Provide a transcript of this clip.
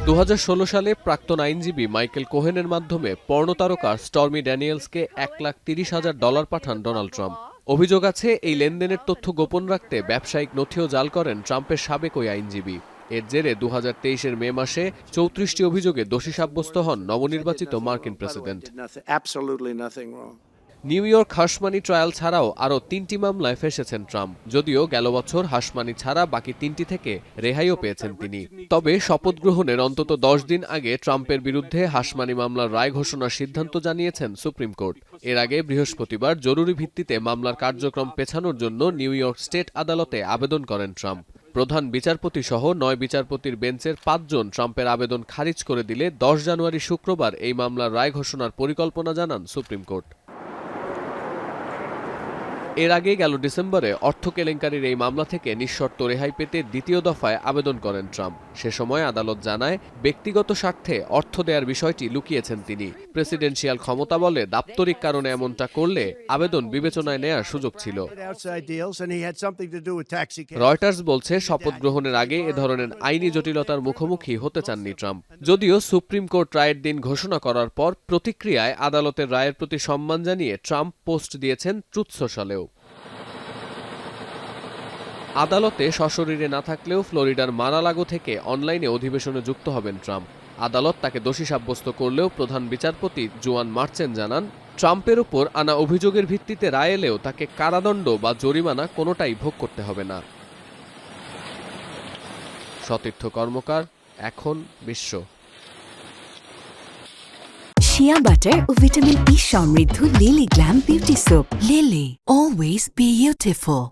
2016 সালে প্রাক্তন আইনজীবী মাইকেল কোহেনের মাধ্যমে পর্নোতারকা স্টর্মি ড্যানিয়েলসকে $1,30,000 পাঠান ডোনাল্ড ট্রাম্প। অভিযোগ আছে এই লেনদেনের তথ্য গোপন রাখতে ব্যবসায়িক নথিও জাল করেন ট্রাম্পের সাবেক ওই আইনজীবী। এর জেরে 2023 মে মাসে 34টি অভিযোগে দোষী সাব্যস্ত হন নবনির্বাচিত মার্কিন প্রেসিডেন্ট। নিউ ইয়র্ক হাশমানি ট্রায়াল ছাড়াও আরও 3টি মামলায় ফেঁসেছেন ট্রাম্প। যদিও গেল বছর হাশমানি ছাড়া বাকি 3টি থেকে রেহাইও পেয়েছেন তিনি। তবে শপথ গ্রহণের অন্তত 10 দিন আগে ট্রাম্পের বিরুদ্ধে হাশমানি মামলার রায় ঘোষণার সিদ্ধান্ত জানিয়েছেন সুপ্রিম কোর্ট। এর আগে বৃহস্পতিবার জরুরি ভিত্তিতে মামলার কার্যক্রম পেছানোর জন্য নিউ ইয়র্ক স্টেট আদালতে আবেদন করেন ট্রাম্প। প্রধান বিচারপতি সহ 9 বিচারপতির বেঞ্চের 5 জন ট্রাম্পের আবেদন খারিজ করে দিলে 10 জানুয়ারি শুক্রবার এই মামলার রায় ঘোষণার পরিকল্পনা জানান সুপ্রিম কোর্ট। এর আগে গেল ডিসেম্বরে অর্থ কেলেঙ্কারির এই মামলা থেকে নিঃশর্ত রেহাই পেতে দ্বিতীয় দফায় আবেদন করেন ট্রাম্প। সে সময় আদালত জানায়, ব্যক্তিগত স্বার্থে অর্থ দেওয়ার বিষয়টি লুকিয়েছেন তিনি। প্রেসিডেন্সিয়াল ক্ষমতা বলে দাপ্তরিক কারণে এমনটা করলে আবেদন বিবেচনায় নেয়ার সুযোগ ছিল। রয়টার্স বলছে, শপথ গ্রহণের আগে এ ধরনের আইনি জটিলতার মুখোমুখি হতে চাননি ট্রাম্প। যদিও সুপ্রিম কোর্ট রায়ের দিন ঘোষণা করার পর প্রতিক্রিয়ায় আদালতের রায়ের প্রতি সম্মান জানিয়ে ট্রাম্প পোস্ট দিয়েছেন ট্রুথ সোশ্যালেও। আদালতে সশরীরে না থাকলেও ফ্লোরিডার মার-আ-লাগো থেকে অনলাইনে অধিবেশনে যুক্ত হবেন ট্রাম্প। আদালত তাকে দোষী সাব্যস্ত করলেও প্রধান বিচারপতি জোয়ান মার্চেন জানান, ট্রাম্পের উপর আনা অভিযোগের ভিত্তিতে রায় এলেও তাকে কারাদণ্ড বা জরিমানা কোনোটাই ভোগ করতে হবে না। সতীর্থ কর্মকার, এখন বিশ্ব। শিয়া বাটার ও ভিটামিন ই সমৃদ্ধ lily glam beauty soap. Lily, always beautiful.